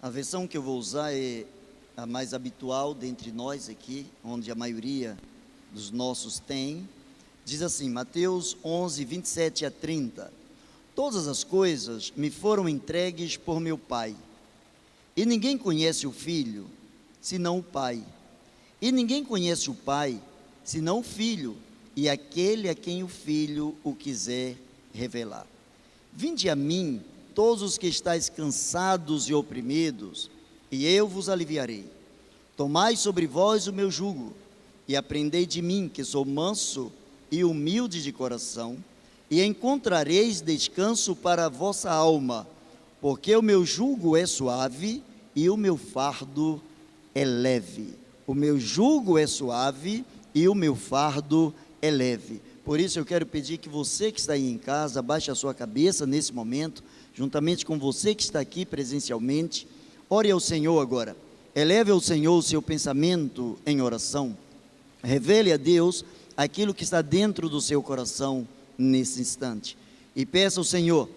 A versão que eu vou usar é a mais habitual dentre nós aqui, onde a maioria dos nossos tem. Diz assim, Mateus 11, 27 a 30. Todas as coisas me foram entregues por meu Pai, e ninguém conhece o Filho, senão o Pai. E ninguém conhece o Pai, senão o Filho, e aquele a quem o Filho o quiser revelar. Vinde a mim, todos os que estáis cansados e oprimidos, e eu vos aliviarei. Tomai sobre vós o meu jugo, e aprendei de mim, que sou manso e humilde de coração, e encontrareis descanso para a vossa alma, porque o meu jugo é suave e o meu fardo é leve. O meu jugo é suave e o meu fardo é leve. Por isso eu quero pedir que você que está aí em casa, baixe a sua cabeça nesse momento, juntamente com você que está aqui presencialmente, ore ao Senhor agora, eleve ao Senhor o seu pensamento em oração, revele a Deus aquilo que está dentro do seu coração nesse instante, e peça ao Senhor,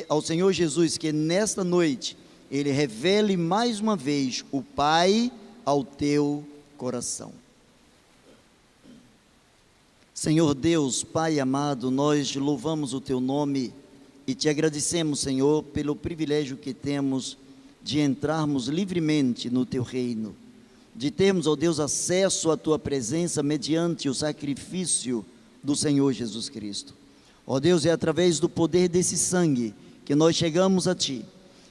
ao Senhor Jesus, que nesta noite, Ele revele mais uma vez o Pai ao teu coração. Senhor Deus, Pai amado, nós louvamos o Teu nome e Te agradecemos, Senhor, pelo privilégio que temos de entrarmos livremente no Teu reino, de termos, ó Deus, acesso à Tua presença mediante o sacrifício do Senhor Jesus Cristo. Ó Deus, é através do poder desse sangue que nós chegamos a Ti,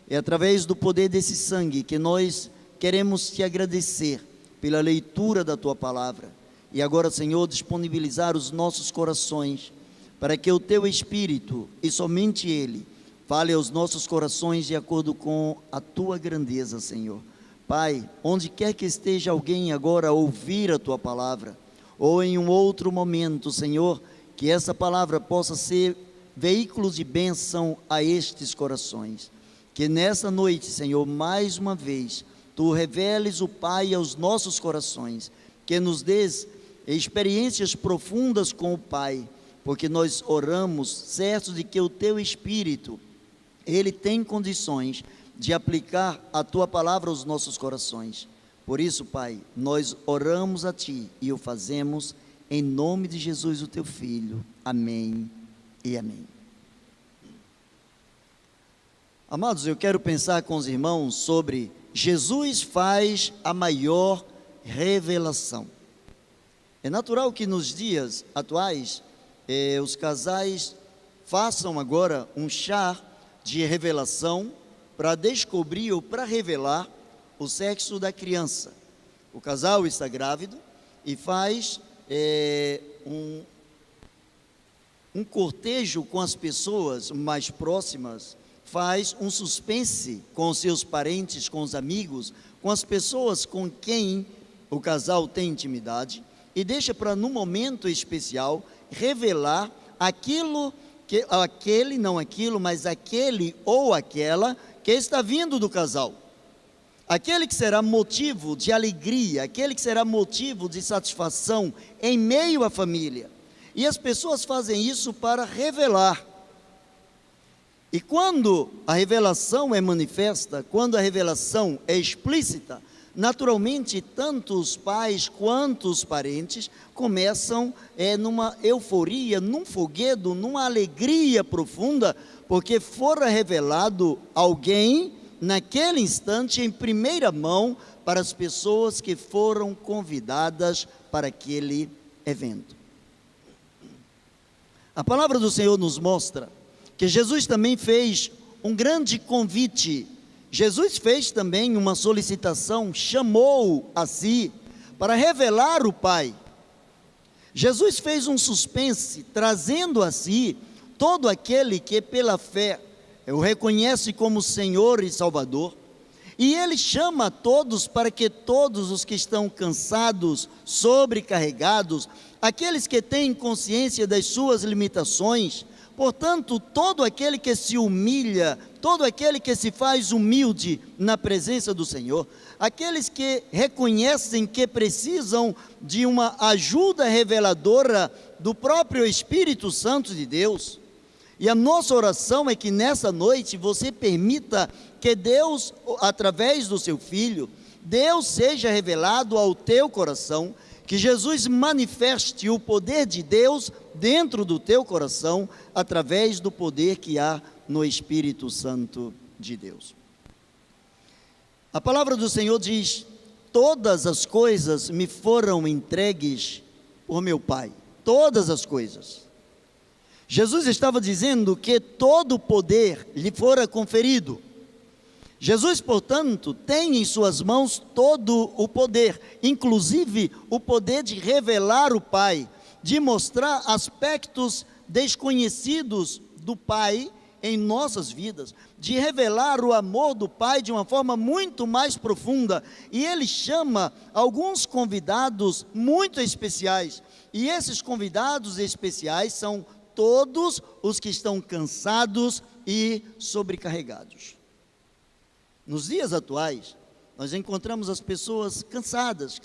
é através do poder desse sangue que nós queremos Te agradecer pela leitura da Tua palavra. E agora, Senhor, disponibilizar os nossos corações para que o Teu Espírito, e somente Ele, fale aos nossos corações de acordo com a Tua grandeza, Senhor. Pai, onde quer que esteja alguém agora a ouvir a Tua palavra, ou em um outro momento, Senhor, que essa palavra possa ser veículo de bênção a estes corações. Que nessa noite, Senhor, mais uma vez, Tu reveles o Pai aos nossos corações, que nos dês experiências profundas com o Pai, porque nós oramos certos de que o Teu Espírito, Ele tem condições de aplicar a Tua palavra aos nossos corações. Por isso, Pai, nós oramos a Ti e o fazemos em nome de Jesus, o Teu Filho. Amém e amém. Amados, eu quero pensar com os irmãos sobre Jesus faz a maior revelação. É natural que nos dias atuais, os casais façam agora um chá de revelação para descobrir ou para revelar o sexo da criança. O casal está grávido e faz um cortejo com as pessoas mais próximas, faz um suspense com os seus parentes, com os amigos, com as pessoas com quem o casal tem intimidade, e deixa para, num momento especial, revelar aquilo que, mas aquele ou aquela que está vindo do casal, aquele que será motivo de alegria, aquele que será motivo de satisfação em meio à família. E as pessoas fazem isso para revelar. E quando a revelação é manifesta, quando a revelação é explícita, naturalmente, tanto os pais quanto os parentes começam numa euforia, num foguedo, numa alegria profunda, porque fora revelado alguém, naquele instante, em primeira mão, para as pessoas que foram convidadas para aquele evento. A palavra do Senhor nos mostra que Jesus também fez um grande convite. Jesus fez também uma solicitação, chamou a si para revelar o Pai. Jesus fez um suspense, trazendo a si todo aquele que pela fé o reconhece como Senhor e Salvador, e Ele chama a todos para que todos os que estão cansados, sobrecarregados, aqueles que têm consciência das suas limitações, portanto, todo aquele que se humilha, todo aquele que se faz humilde na presença do Senhor, aqueles que reconhecem que precisam de uma ajuda reveladora do próprio Espírito Santo de Deus, E a nossa oração é que nessa noite você permita que Deus, através do seu Filho, Deus seja revelado ao teu coração, que Jesus manifeste o poder de Deus dentro do teu coração, através do poder que há no Espírito Santo de Deus. A palavra do Senhor diz: todas as coisas me foram entregues por meu Pai. Todas as coisas. Jesus estava dizendo que todo o poder lhe fora conferido. Jesus, portanto, tem em suas mãos todo o poder, inclusive o poder de revelar o Pai, de mostrar aspectos desconhecidos do Pai em nossas vidas, de revelar o amor do Pai de uma forma muito mais profunda. E Ele chama alguns convidados muito especiais, e esses convidados especiais são todos os que estão cansados e sobrecarregados. Nos dias atuais, nós encontramos as pessoas cansadas,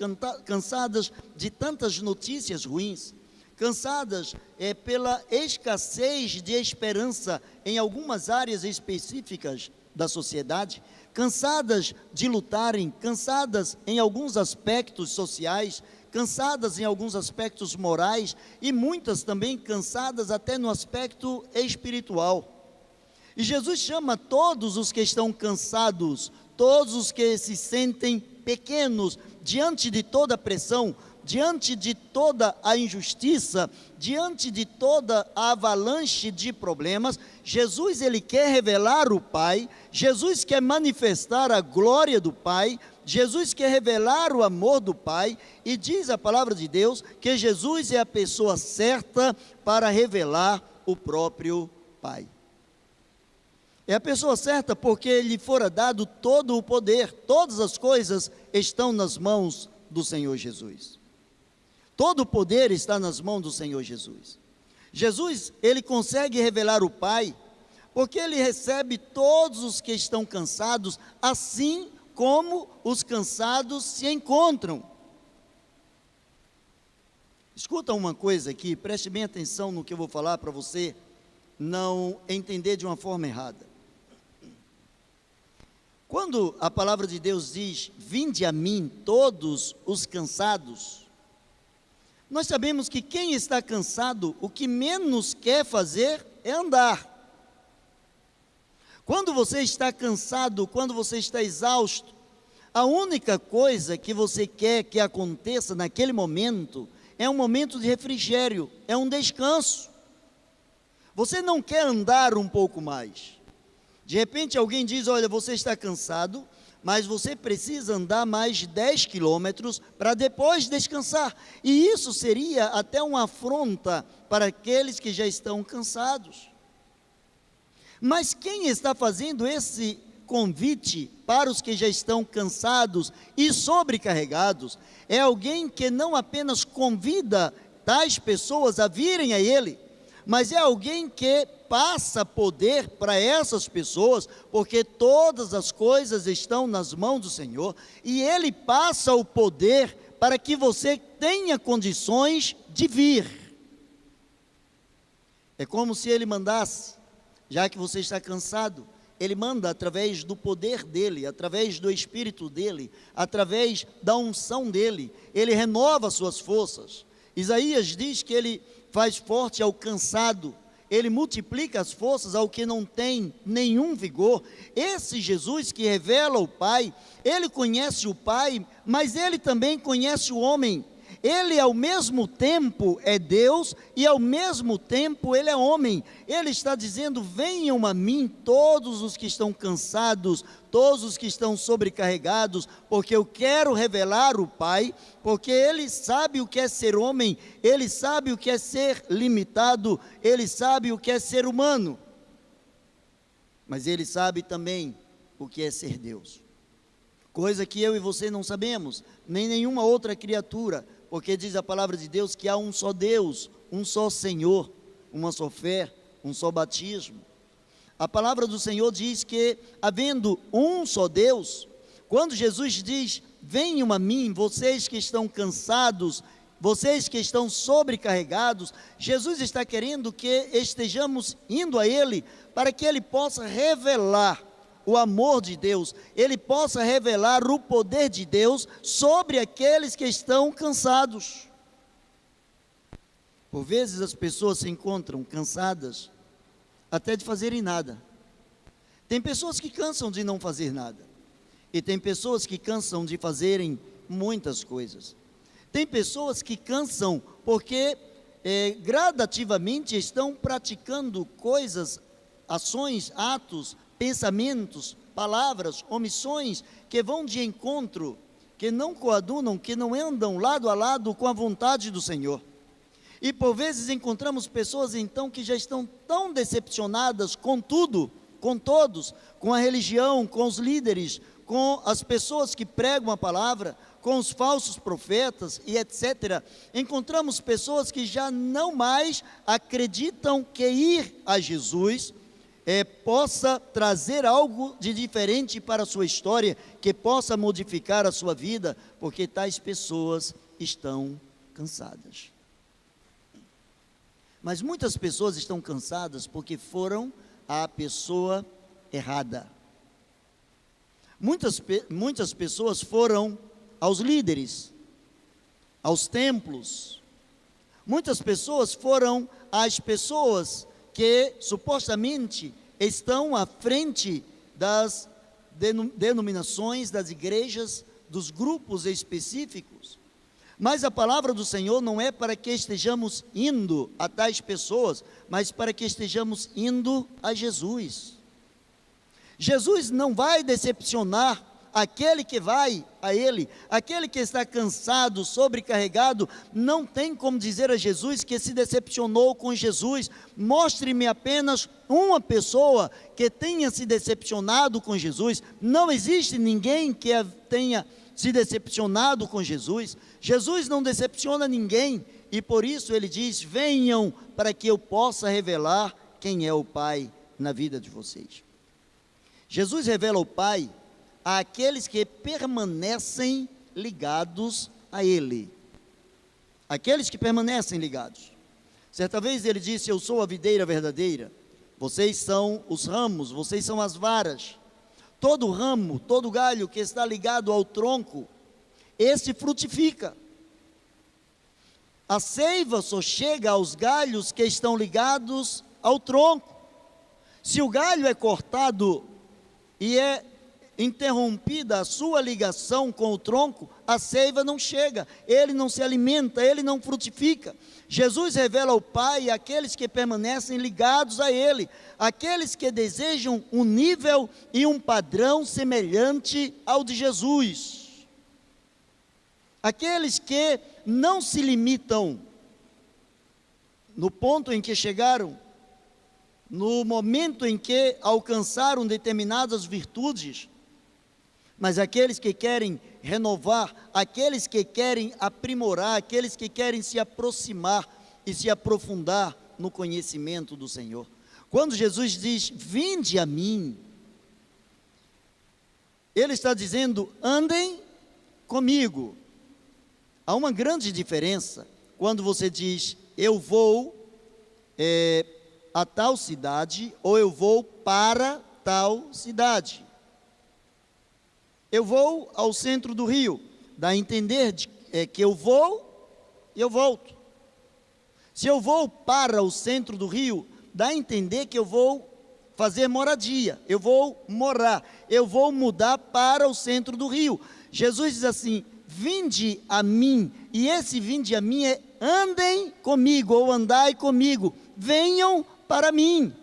cansadas de tantas notícias ruins, cansadas pela escassez de esperança em algumas áreas específicas da sociedade, cansadas de lutarem, cansadas em alguns aspectos sociais, cansadas em alguns aspectos morais, e muitas também cansadas até no aspecto espiritual. E Jesus chama todos os que estão cansados, todos os que se sentem pequenos diante de toda a pressão, diante de toda a injustiça, diante de toda a avalanche de problemas. Jesus, ele quer revelar o Pai, Jesus quer manifestar a glória do Pai, Jesus quer revelar o amor do Pai, e diz a palavra de Deus que Jesus é a pessoa certa para revelar o próprio Pai. É a pessoa certa porque lhe fora dado todo o poder, todas as coisas estão nas mãos do Senhor Jesus. Todo o poder está nas mãos do Senhor Jesus. Jesus, ele consegue revelar o Pai, porque ele recebe todos os que estão cansados, assim como os cansados se encontram. Escuta uma coisa aqui, preste bem atenção no que eu vou falar para você não entender de uma forma errada. Quando a palavra de Deus diz: vinde a mim todos os cansados, nós sabemos que quem está cansado, o que menos quer fazer é andar. Quando você está cansado, quando você está exausto, a única coisa que você quer que aconteça naquele momento é um momento de refrigério, é um descanso. Você não quer andar um pouco mais. De repente alguém diz: olha, você está cansado, mas você precisa andar mais 10 quilômetros para depois descansar. E isso seria até uma afronta para aqueles que já estão cansados. Mas quem está fazendo esse convite para os que já estão cansados e sobrecarregados é alguém que não apenas convida tais pessoas a virem a Ele, mas é alguém que passa poder para essas pessoas, porque todas as coisas estão nas mãos do Senhor, e Ele passa o poder para que você tenha condições de vir. É como se Ele mandasse, já que você está cansado, Ele manda através do poder dEle, através do Espírito dEle, através da unção dEle, Ele renova suas forças. Isaías diz que Ele faz forte ao cansado, Ele multiplica as forças ao que não tem nenhum vigor. Esse Jesus que revela o Pai, Ele conhece o Pai, mas Ele também conhece o homem. Ele ao mesmo tempo é Deus e ao mesmo tempo Ele é homem. Ele está dizendo: venham a mim todos os que estão cansados, todos os que estão sobrecarregados, porque eu quero revelar o Pai, porque Ele sabe o que é ser homem, Ele sabe o que é ser limitado, Ele sabe o que é ser humano, mas Ele sabe também o que é ser Deus, coisa que eu e você não sabemos, nem nenhuma outra criatura, porque diz a palavra de Deus que há um só Deus, um só Senhor, uma só fé, um só batismo. A palavra do Senhor diz que, havendo um só Deus, quando Jesus diz: venham a mim, vocês que estão cansados vocês que estão sobrecarregados, Jesus está querendo que estejamos indo a Ele, para que Ele possa revelar o amor de Deus, Ele possa revelar o poder de Deus sobre aqueles que estão cansados. Por vezes as pessoas se encontram cansadas até de fazerem nada. Tem pessoas que cansam de não fazer nada, e tem pessoas que cansam de fazerem muitas coisas. Tem pessoas que cansam porque gradativamente estão praticando coisas, ações, atos, pensamentos, palavras, omissões, que vão de encontro, que não coadunam, que não andam lado a lado com a vontade do Senhor. E por vezes encontramos pessoas então que já estão tão decepcionadas com tudo, com todos, com a religião, com os líderes, com as pessoas que pregam a palavra, com os falsos profetas e etc. Encontramos pessoas que já não mais acreditam que ir a Jesus possa trazer algo de diferente para a sua história, que possa modificar a sua vida, porque tais pessoas estão cansadas. Mas muitas pessoas estão cansadas porque foram a pessoa errada. Muitas pessoas foram aos líderes, aos templos. Muitas pessoas foram às pessoas que supostamente estão à frente das denominações, das igrejas, dos grupos específicos. Mas a palavra do Senhor não é para que estejamos indo a tais pessoas, mas para que estejamos indo a Jesus. Jesus não vai decepcionar aquele que vai a Ele. Aquele que está cansado, sobrecarregado, não tem como dizer a Jesus que se decepcionou com Jesus. Mostre-me apenas uma pessoa que tenha se decepcionado com Jesus. Não existe ninguém que tenha se decepcionado com Jesus. Jesus não decepciona ninguém, e por isso ele diz: venham para que eu possa revelar quem é o Pai na vida de vocês. Jesus revela o Pai àqueles que permanecem ligados a Ele. Aqueles que permanecem ligados. Certa vez ele disse: eu sou a videira verdadeira, vocês são os ramos, vocês são as varas. Todo ramo, todo galho que está ligado ao tronco, esse frutifica. A seiva só chega aos galhos que estão ligados ao tronco. Se o galho é cortado e é interrompida a sua ligação com o tronco, a seiva não chega, ele não se alimenta, ele não frutifica. Jesus revela o Pai àqueles que permanecem ligados a Ele, aqueles que desejam um nível e um padrão semelhante ao de Jesus, aqueles que não se limitam no ponto em que chegaram, no momento em que alcançaram determinadas virtudes, mas aqueles que querem renovar, aqueles que querem aprimorar, aqueles que querem se aproximar e se aprofundar no conhecimento do Senhor. Quando Jesus diz: vinde a mim, Ele está dizendo: andem comigo. Há uma grande diferença quando você diz: eu vou a tal cidade, ou eu vou para tal cidade. Eu vou ao centro do rio, dá a entender que eu vou e eu volto. Se eu vou para o centro do rio, dá a entender que eu vou fazer moradia, eu vou morar, eu vou mudar para o centro do rio. Jesus diz assim: vinde a mim, e esse vinde a mim é andem comigo, ou andai comigo, venham para mim.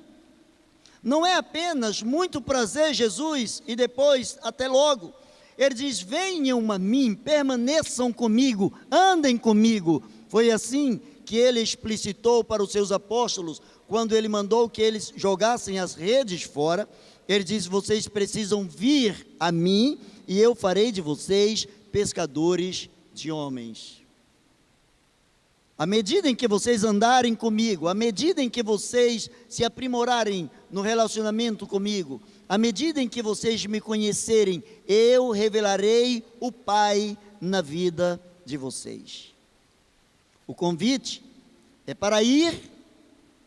Não é apenas muito prazer, Jesus, e depois até logo. Ele diz: venham a mim, permaneçam comigo, andem comigo. Foi assim que ele explicitou para os seus apóstolos, quando ele mandou que eles jogassem as redes fora. Ele diz: vocês precisam vir a mim, e eu farei de vocês pescadores de homens. À medida em que vocês andarem comigo, à medida em que vocês se aprimorarem no relacionamento comigo, à medida em que vocês me conhecerem, eu revelarei o Pai na vida de vocês. O convite é para ir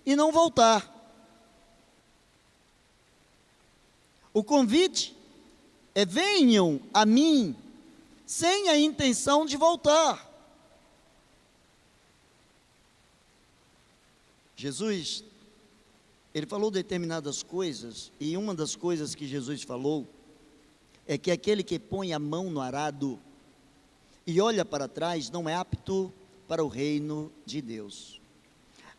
e não voltar. O convite é: venham a mim, sem a intenção de voltar. Jesus, ele falou determinadas coisas, e uma das coisas que Jesus falou é que aquele que põe a mão no arado e olha para trás não é apto para o reino de Deus.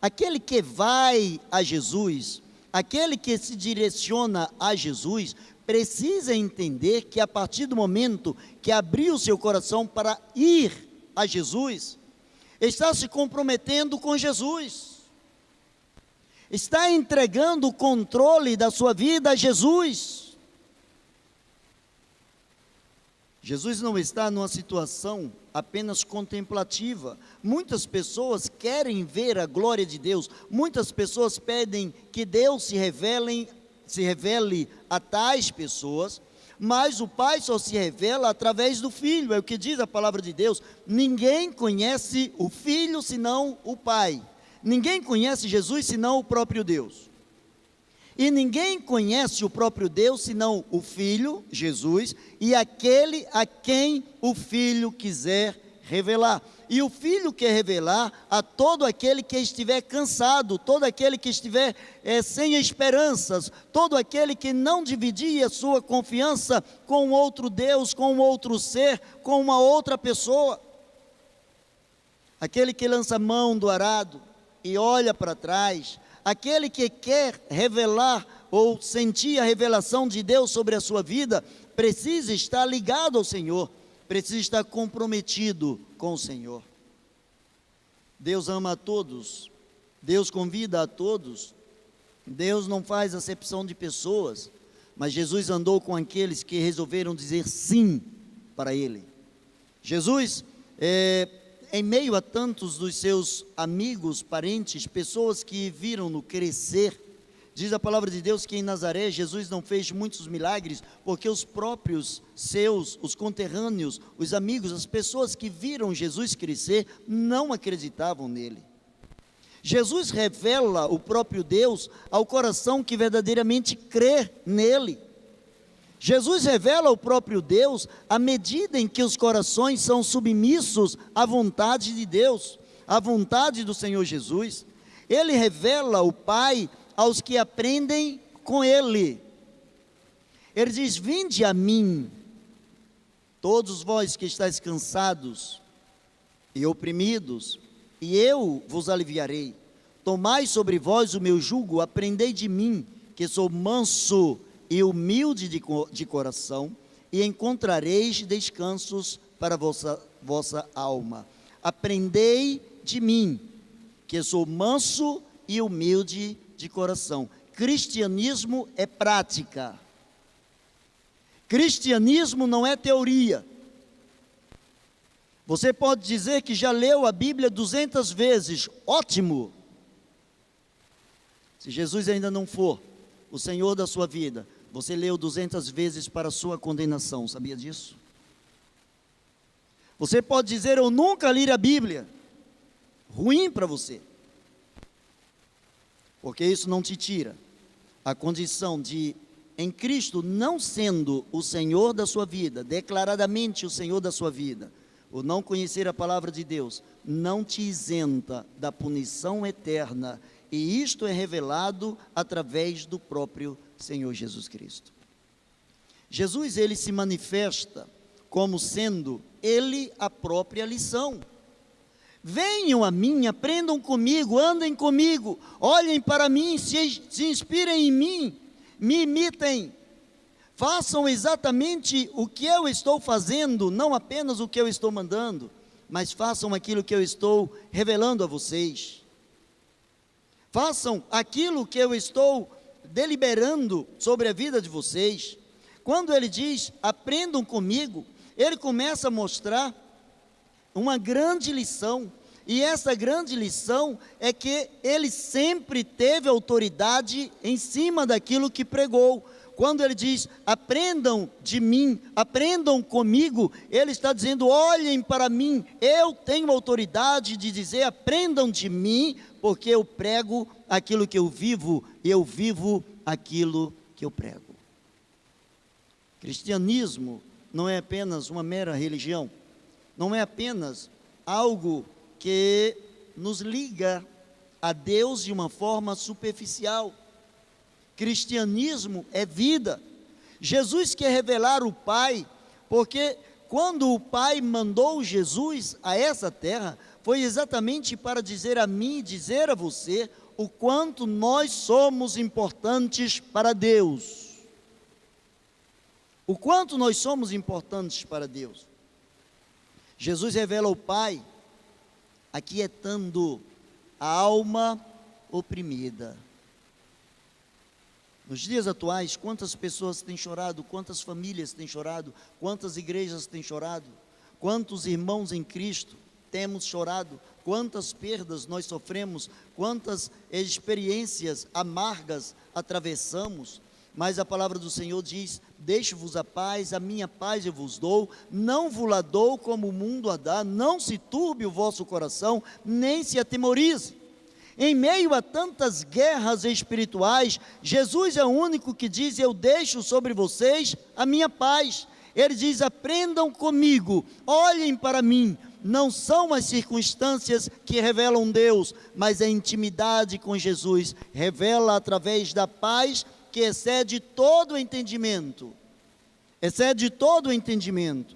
Aquele que vai a Jesus, aquele que se direciona a Jesus, precisa entender que a partir do momento que abriu seu coração para ir a Jesus, está se comprometendo com Jesus, está entregando o controle da sua vida a Jesus. Jesus não está numa situação apenas contemplativa. Muitas pessoas querem ver a glória de Deus, muitas pessoas pedem que Deus se revele a tais pessoas, mas o Pai só se revela através do Filho, é o que diz a palavra de Deus. Ninguém conhece o Filho senão o Pai, ninguém conhece Jesus senão o próprio Deus. E ninguém conhece o próprio Deus senão o Filho, Jesus, e aquele a quem o Filho quiser revelar. E o Filho quer revelar a todo aquele que estiver cansado, todo aquele que estiver sem esperanças, todo aquele que não dividia sua confiança com outro Deus, com outro ser, com uma outra pessoa. Aquele que lança a mão do arado e olha para trás, aquele que quer revelar ou sentir a revelação de Deus sobre a sua vida, precisa estar ligado ao Senhor, precisa estar comprometido com o Senhor. Deus ama a todos, Deus convida a todos, Deus não faz acepção de pessoas, mas Jesus andou com aqueles que resolveram dizer sim para Ele. Jesus, em meio a tantos dos seus amigos, parentes, pessoas que viram-no crescer, diz a palavra de Deus que em Nazaré Jesus não fez muitos milagres, porque os próprios seus, os conterrâneos, os amigos, as pessoas que viram Jesus crescer, não acreditavam nele. Jesus revela o próprio Deus ao coração que verdadeiramente crê nele. Jesus revela o próprio Deus à medida em que os corações são submissos à vontade de Deus, à vontade do Senhor Jesus. Ele revela o Pai aos que aprendem com Ele. Ele diz: vinde a mim, todos vós que estáis cansados e oprimidos, e eu vos aliviarei. Tomai sobre vós o meu jugo, aprendei de mim, que sou manso e humilde de coração, e encontrareis descansos para vossa alma. Aprendei de mim, que sou manso e humilde de coração. Cristianismo é prática. Cristianismo não é teoria. Você pode dizer que já leu a Bíblia 200 vezes, ótimo. Se Jesus ainda não for o Senhor da sua vida, você leu 200 vezes para a sua condenação, sabia disso? Você pode dizer: eu nunca li a Bíblia, ruim para você, porque isso não te tira a condição de, em Cristo, não sendo o Senhor da sua vida, declaradamente o Senhor da sua vida, o não conhecer a palavra de Deus, não te isenta da punição eterna, e isto é revelado através do próprio Senhor Jesus Cristo. Jesus, ele se manifesta como sendo ele a própria lição. Venham a mim, aprendam comigo, andem comigo, olhem para mim, se inspirem em mim, me imitem, façam exatamente o que eu estou fazendo, não apenas o que eu estou mandando, mas façam aquilo que eu estou revelando a vocês. Façam aquilo que eu estou deliberando sobre a vida de vocês. Quando ele diz, aprendam comigo, ele começa a mostrar uma grande lição, e essa grande lição é que ele sempre teve autoridade em cima daquilo que pregou. quando ele diz, aprendam de mim, aprendam comigo, ele está dizendo, olhem para mim, eu tenho autoridade de dizer, aprendam de mim, porque eu prego aquilo que eu vivo aquilo que eu prego. Cristianismo não é apenas uma mera religião, não é apenas algo que nos liga a Deus de uma forma superficial. Cristianismo é vida. Jesus quer revelar o Pai, porque quando o Pai mandou Jesus a essa terra, foi exatamente para dizer a mim e dizer a você o quanto nós somos importantes para Deus. O quanto nós somos importantes para Deus. Jesus revela o Pai aquietando a alma oprimida. Nos dias atuais, quantas pessoas têm chorado, quantas famílias têm chorado, quantas igrejas têm chorado, quantos irmãos em Cristo temos chorado, quantas perdas nós sofremos, quantas experiências amargas atravessamos, mas a palavra do Senhor diz, deixo-vos a paz, a minha paz eu vos dou, não vos la dou como o mundo a dá, não se turbe o vosso coração, nem se atemorize. Em meio a tantas guerras espirituais, Jesus é o único que diz, eu deixo sobre vocês a minha paz. Ele diz, aprendam comigo, olhem para mim. Não são as circunstâncias que revelam Deus, mas a intimidade com Jesus revela através da paz que excede todo o entendimento. Excede todo o entendimento.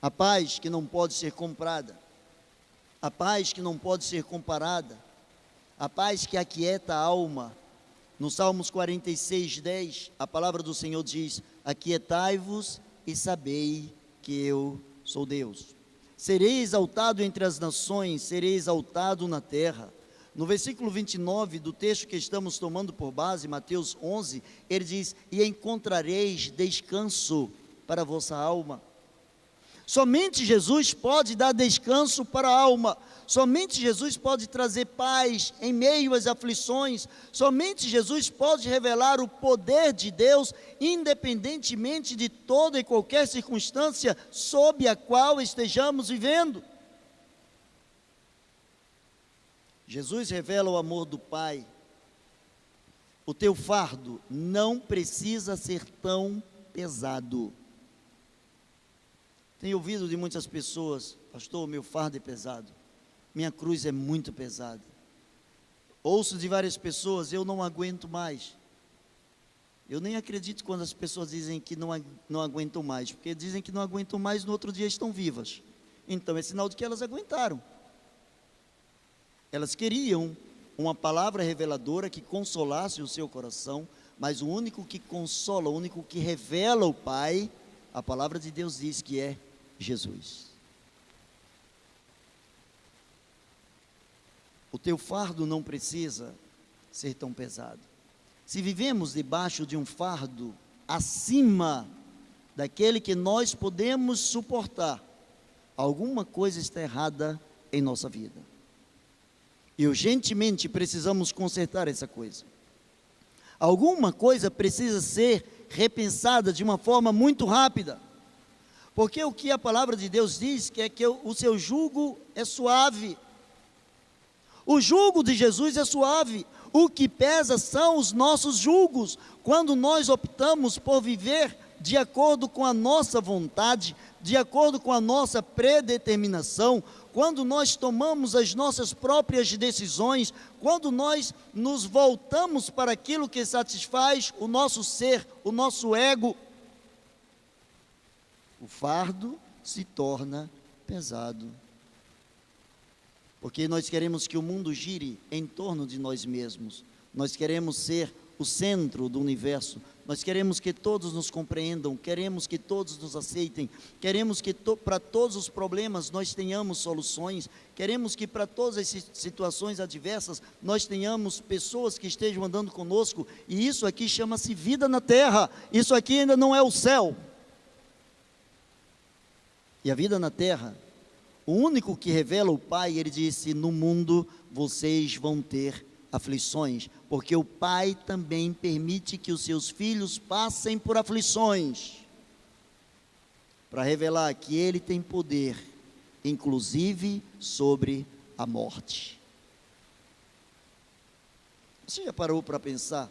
A paz que não pode ser comprada. A paz que não pode ser comparada, a paz que aquieta a alma. No Salmos 46:10, a palavra do Senhor diz, aquietai-vos e sabei que eu sou Deus. Serei exaltado entre as nações, serei exaltado na terra. No versículo 29 do texto que estamos tomando por base, Mateus 11, ele diz, e encontrareis descanso para a vossa alma. Somente Jesus pode dar descanso para a alma, somente Jesus pode trazer paz em meio às aflições, somente Jesus pode revelar o poder de Deus, independentemente de toda e qualquer circunstância sob a qual estejamos vivendo. Jesus revela o amor do Pai. O teu fardo não precisa ser tão pesado. Tenho ouvido de muitas pessoas, pastor, meu fardo é pesado, minha cruz é muito pesada. Ouço de várias pessoas, eu não aguento mais. Eu nem acredito quando as pessoas dizem que não aguentam mais, porque dizem que não aguentam mais, no outro dia estão vivas. Então é sinal de que elas aguentaram. Elas queriam uma palavra reveladora que consolasse o seu coração, mas o único que consola, o único que revela o Pai, a palavra de Deus diz que é Jesus. O teu fardo não precisa ser tão pesado. Se vivemos debaixo de um fardo acima daquele que nós podemos suportar, alguma coisa está errada em nossa vida. E urgentemente precisamos consertar essa coisa. Alguma coisa precisa ser repensada de uma forma muito rápida. Porque o que a palavra de Deus diz que é que o seu jugo é suave. O jugo de Jesus é suave. O que pesa são os nossos jugos. Quando nós optamos por viver de acordo com a nossa vontade, de acordo com a nossa predeterminação, quando nós tomamos as nossas próprias decisões, quando nós nos voltamos para aquilo que satisfaz o nosso ser, o nosso ego, o fardo se torna pesado. Porque nós queremos que o mundo gire em torno de nós mesmos. Nós queremos ser o centro do universo. Nós queremos que todos nos compreendam, queremos que todos nos aceitem, queremos que para todos os problemas nós tenhamos soluções, queremos que para todas as situações adversas nós tenhamos pessoas que estejam andando conosco, e isso aqui chama-se vida na terra, isso aqui ainda não é o céu. E a vida na terra, o único que revela o Pai, ele disse, no mundo vocês vão ter aflições, porque o Pai também permite que os seus filhos passem por aflições, para revelar que Ele tem poder, inclusive sobre a morte. Você já parou para pensar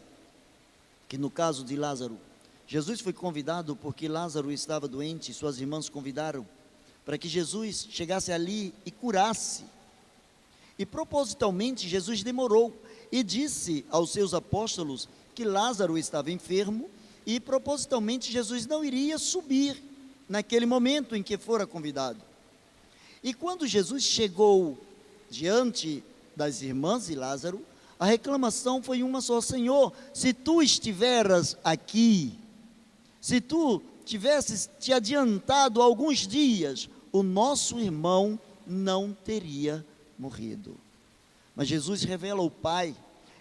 que no caso de Lázaro, Jesus foi convidado porque Lázaro estava doente, suas irmãs convidaram para que Jesus chegasse ali e curasse. E propositalmente Jesus demorou e disse aos seus apóstolos que Lázaro estava enfermo, e propositalmente Jesus não iria subir naquele momento em que fora convidado. E quando Jesus chegou diante das irmãs de Lázaro, a reclamação foi uma só: Senhor, se tu estiveras aqui, se tu tivesses te adiantado alguns dias, o nosso irmão não teria morrido. Mas Jesus revela o Pai,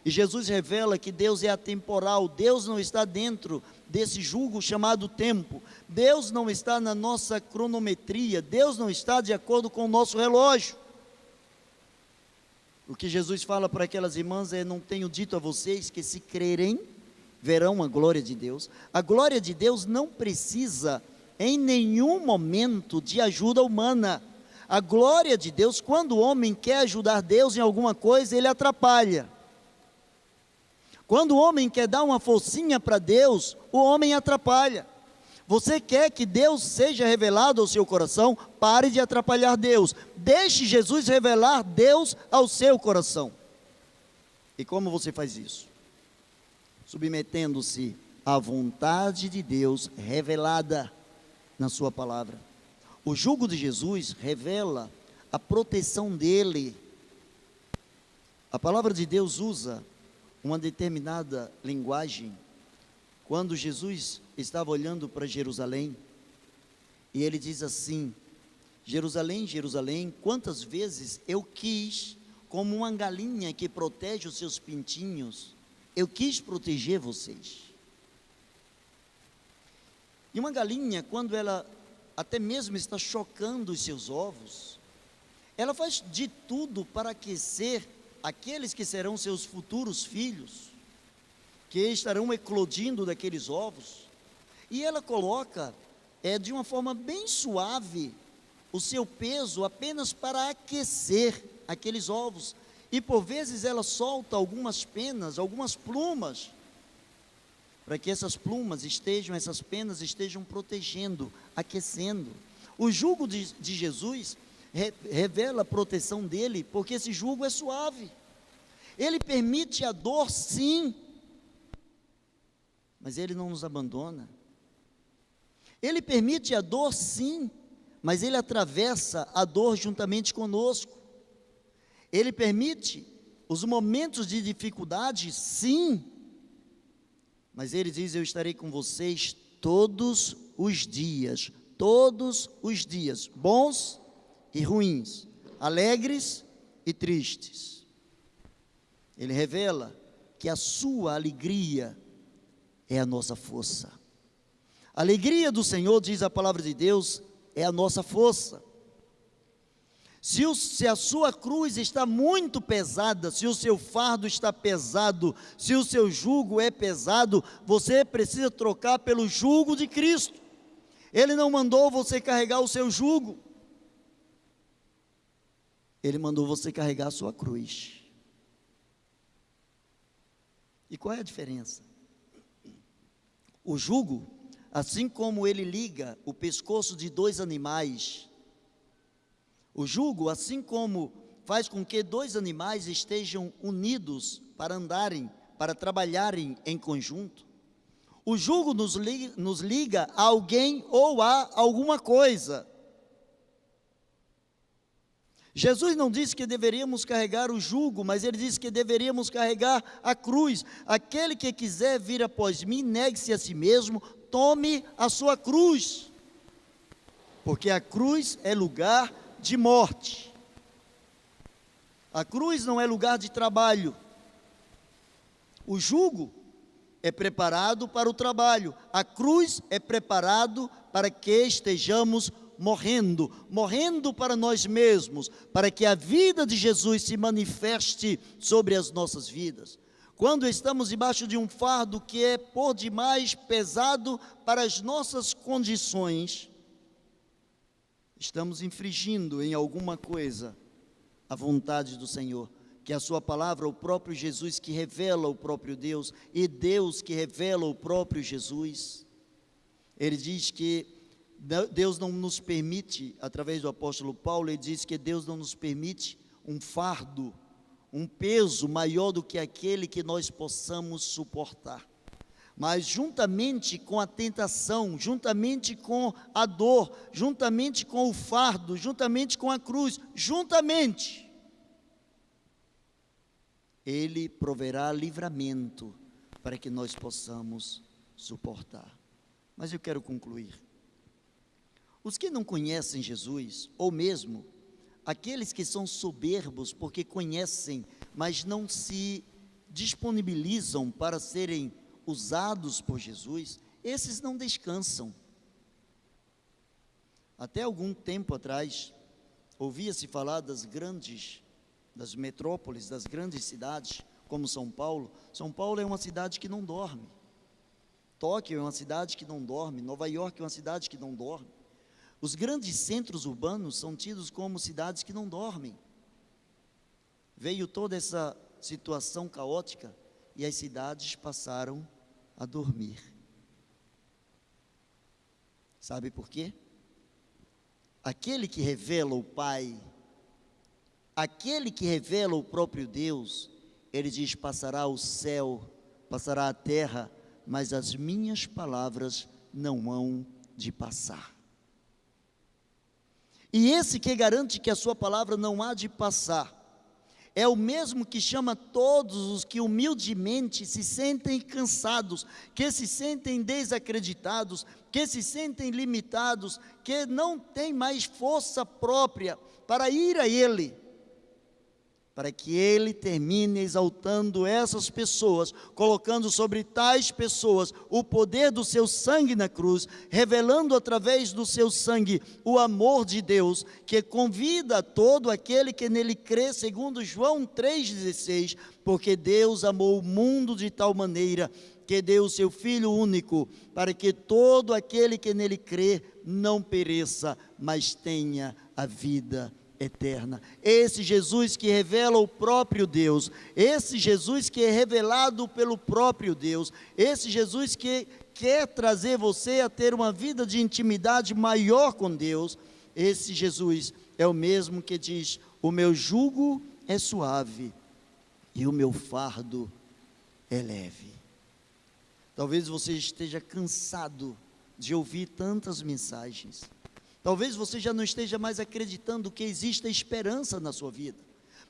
e Jesus revela que Deus é atemporal. Deus não está dentro desse jugo chamado tempo, Deus não está na nossa cronometria, Deus não está de acordo com o nosso relógio. O que Jesus fala para aquelas irmãs é: não tenho dito a vocês que se crerem, verão a glória de Deus? A glória de Deus não precisa em nenhum momento de ajuda humana. A glória de Deus, quando o homem quer ajudar Deus em alguma coisa, ele atrapalha. Quando o homem quer dar uma forcinha para Deus, o homem atrapalha. Você quer que Deus seja revelado ao seu coração? Pare de atrapalhar Deus. Deixe Jesus revelar Deus ao seu coração. E como você faz isso? Submetendo-se à vontade de Deus revelada na sua palavra. O jugo de Jesus revela a proteção dele. A palavra de Deus usa uma determinada linguagem. Quando Jesus estava olhando para Jerusalém, e ele diz assim: Jerusalém, Jerusalém, quantas vezes eu quis, como uma galinha que protege os seus pintinhos, eu quis proteger vocês. E uma galinha, quando ela até mesmo está chocando os seus ovos, ela faz de tudo para aquecer aqueles que serão seus futuros filhos, que estarão eclodindo daqueles ovos, e ela coloca de uma forma bem suave o seu peso apenas para aquecer aqueles ovos, e por vezes ela solta algumas penas, algumas plumas, para que essas penas estejam protegendo, aquecendo. O jugo de Jesus revela a proteção dele, porque esse jugo é suave. Ele permite a dor, sim, mas ele não nos abandona. Ele permite a dor, sim, mas ele atravessa a dor juntamente conosco. Ele permite os momentos de dificuldade, sim, mas ele diz: eu estarei com vocês todos os dias, bons e ruins, alegres e tristes. Ele revela que a sua alegria é a nossa força. A alegria do Senhor, diz a palavra de Deus, é a nossa força. Se a sua cruz está muito pesada, se o seu fardo está pesado, se o seu jugo é pesado, você precisa trocar pelo jugo de Cristo. Ele não mandou você carregar o seu jugo, Ele mandou você carregar a sua cruz. E qual é a diferença? O jugo, assim como ele liga o pescoço de dois animais, o jugo, assim como faz com que dois animais estejam unidos para andarem, para trabalharem em conjunto, o jugo nos liga a alguém ou a alguma coisa. Jesus não disse que deveríamos carregar o jugo, mas ele disse que deveríamos carregar a cruz. Aquele que quiser vir após mim, negue-se a si mesmo, tome a sua cruz, porque a cruz é lugar de morte. A cruz não é lugar de trabalho. O jugo é preparado para o trabalho, a cruz é preparado para que estejamos morrendo para nós mesmos, para que a vida de Jesus se manifeste sobre as nossas vidas. Quando estamos debaixo de um fardo que é por demais pesado para as nossas condições, estamos infringindo em alguma coisa a vontade do Senhor, que a sua palavra, o próprio Jesus que revela o próprio Deus, e Deus que revela o próprio Jesus. Ele diz que Deus não nos permite, através do apóstolo Paulo, ele diz que Deus não nos permite um fardo, um peso maior do que aquele que nós possamos suportar. Mas juntamente com a tentação, juntamente com a dor, juntamente com o fardo, juntamente com a cruz, juntamente, Ele proverá livramento para que nós possamos suportar. Mas eu quero concluir. Os que não conhecem Jesus, ou mesmo aqueles que são soberbos porque conhecem, mas não se disponibilizam para serem usados por Jesus, esses não descansam. Até algum tempo atrás, ouvia-se falar das metrópoles, das grandes cidades, como São Paulo. São Paulo é uma cidade que não dorme. Tóquio é uma cidade que não dorme. Nova York é uma cidade que não dorme. Os grandes centros urbanos são tidos como cidades que não dormem. Veio toda essa situação caótica e as cidades passaram a dormir. Sabe por quê? Aquele que revela o Pai, aquele que revela o próprio Deus, ele diz: passará o céu, passará a terra, mas as minhas palavras não hão de passar. E esse que garante que a sua palavra não há de passar, é o mesmo que chama todos os que humildemente se sentem cansados, que se sentem desacreditados, que se sentem limitados, que não têm mais força própria para ir a Ele, para que Ele termine exaltando essas pessoas, colocando sobre tais pessoas o poder do seu sangue na cruz, revelando através do seu sangue o amor de Deus, que convida todo aquele que nele crê, segundo João 3,16, porque Deus amou o mundo de tal maneira que deu o seu Filho único, para que todo aquele que nele crê não pereça, mas tenha a vida eterna. Esse Jesus que revela o próprio Deus, esse Jesus que é revelado pelo próprio Deus, esse Jesus que quer trazer você a ter uma vida de intimidade maior com Deus, esse Jesus é o mesmo que diz: o meu jugo é suave e o meu fardo é leve. Talvez você esteja cansado de ouvir tantas mensagens. Talvez você já não esteja mais acreditando que existe esperança na sua vida.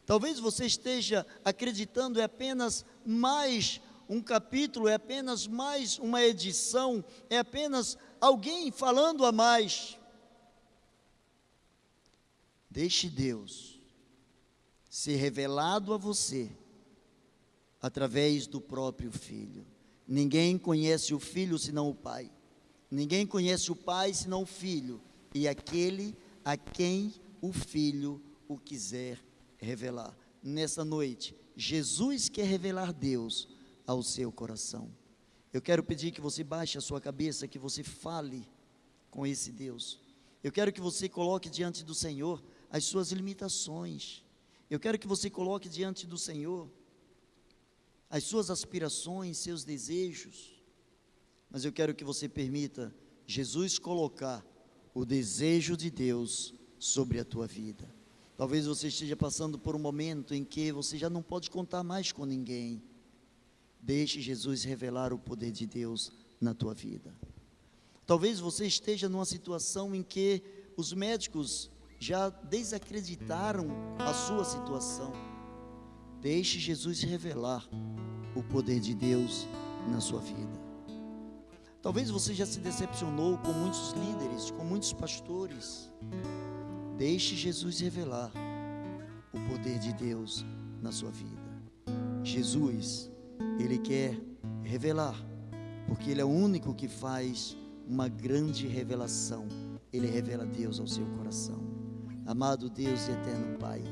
Talvez você esteja acreditando é apenas mais um capítulo, é apenas mais uma edição, é apenas alguém falando a mais. Deixe Deus ser revelado a você através do próprio Filho. Ninguém conhece o Filho senão o Pai. Ninguém conhece o Pai senão o Filho. E aquele a quem o Filho o quiser revelar. Nessa noite, Jesus quer revelar Deus ao seu coração. Eu quero pedir que você baixe a sua cabeça, que você fale com esse Deus. Eu quero que você coloque diante do Senhor as suas limitações. Eu quero que você coloque diante do Senhor as suas aspirações, seus desejos. Mas eu quero que você permita Jesus colocar o desejo de Deus sobre a tua vida. Talvez você esteja passando por um momento em que você já não pode contar mais com ninguém. Deixe Jesus revelar o poder de Deus na tua vida. Talvez você esteja numa situação em que os médicos já desacreditaram a sua situação. Deixe Jesus revelar o poder de Deus na sua vida. Talvez você já se decepcionou com muitos líderes, com muitos pastores. Deixe Jesus revelar o poder de Deus na sua vida. Jesus, Ele quer revelar, porque Ele é o único que faz uma grande revelação ele revela Deus ao seu coração. Amado Deus e eterno Pai,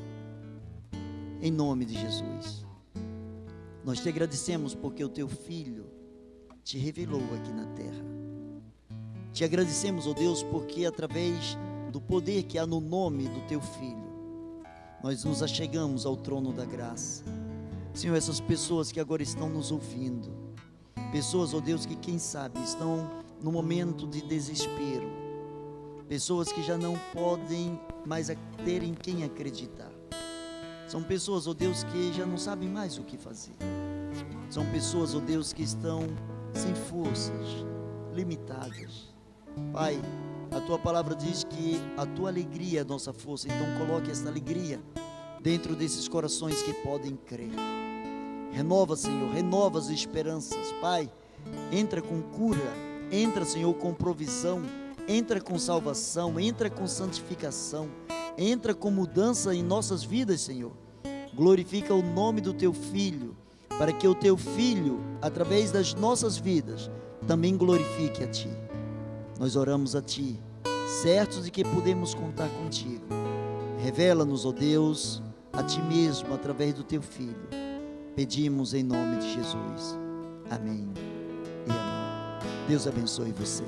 em nome de Jesus, nós te agradecemos porque o teu Filho te revelou aqui na terra. Te agradecemos, ó Deus, porque através do poder que há no nome do teu Filho, nós nos achegamos ao trono da graça. Senhor, essas pessoas que agora estão nos ouvindo, pessoas, ó Deus, que quem sabe estão no momento de desespero, pessoas que já não podem mais ter em quem acreditar, são pessoas, ó Deus, que já não sabem mais o que fazer, são pessoas, ó Deus, que estão sem forças, limitadas. Pai, a tua palavra diz que a tua alegria é a nossa força, então coloque essa alegria dentro desses corações que podem crer. Renova, Senhor, renova as esperanças. Pai, entra com cura, entra, Senhor, com provisão, entra com salvação, entra com santificação, entra com mudança em nossas vidas, Senhor. Glorifica o nome do teu Filho, para que o teu Filho, através das nossas vidas, também glorifique a Ti. Nós oramos a Ti, certos de que podemos contar contigo. Revela-nos, ó Deus, a Ti mesmo, através do teu Filho. Pedimos em nome de Jesus. Amém e amém. Deus abençoe você.